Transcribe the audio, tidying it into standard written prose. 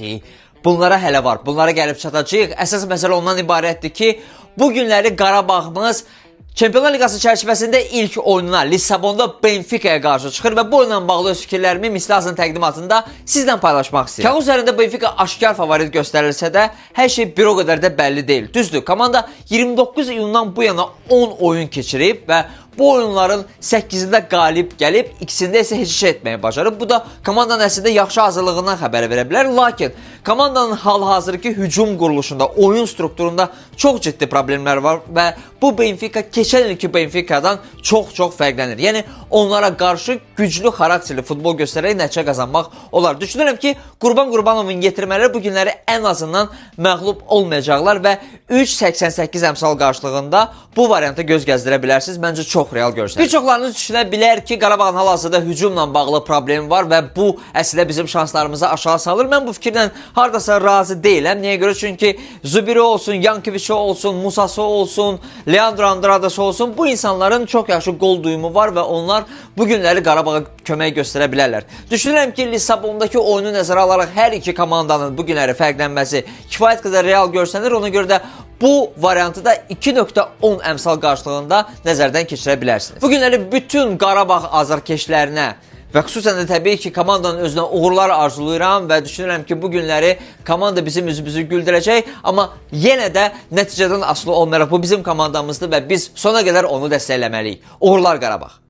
şeyi. Bunlara hələ var, bunlara gəlib çatacağıq. Əsas məsələ ondan ibarətdir ki, bu günləri Qarabağımız Çempionlar Liqası çərçivəsində ilk oyununa Lissabonda Benfica'ya qarşı çıxır və bu oyunla bağlı öz fikirlərimi Mislasın təqdimatında sizlə paylaşmaq istəyirəm. Kağız üzərində Benfica aşkar favorit göstərilsə də, hər şey bir o qədər də bəlli deyil. Düzdür, komanda 29 iyundan bu yana 10 oyun keçirib və bu oyunların 8-də qalib gəlib, ikisində isə heç şey etməyi bacarıb. Bu da komandanın əslində yaxşı hazırlığından xəbər verə bilər. Lakin komandanın hal-hazırki hücum quruluşunda, oyun strukturunda çox ciddi problemlər var və bu Benfica keçən ilki Benfica'dan çox fərqlənir. Yəni onlara qarşı güclü xarakterli futbol göstərərək nəticə qazanmaq olar. Düşünürəm ki, Qurban Qurbanovun yetirmələri bu günləri ən azından məğlub olmayacaqlar və 3.88 əmsal qarşılığında bu varianta göz gəzdirə bilərsiniz. Məncə çox real görsənir. Bir çoxlarınız düşünə bilər ki, Qarabağın hal-hazırda hücumla bağlı problemi var və bu əslində bizim şanslarımızı aşağı salır. Mən bu fikirlə hardasa razı deyiləm. Niyə görə? Çünki Zubiri olsun, Yankoviçi olsun, Musası olsun, Leandro Andradası olsun, bu insanların çox yaxşı gol duyumu var və onlar bu günləri Qarabağa kömək göstərə bilərlər. Düşünürəm ki, Lissabondakı oyunu nəzərə alaraq hər iki komandanın bu günləri fərqlənməsi kifayət qədər real görsənir. Ona görə də bu variantı da 2.10 əmsal qarşılığında nəzərdən keçirə bilərsiniz. Bu günləri bütün Qarabağ azarkeşlərinə və xüsusən də təbii ki, komandanın özünə uğurlar arzulayıram və düşünürəm ki, bu günləri komanda bizim üzümüzü güldürəcək, amma yenə də nəticədən asılı olmayaraq bu bizim komandamızdır və biz sona qədər onu dəstəkləməliyik. Uğurlar Qarabağ!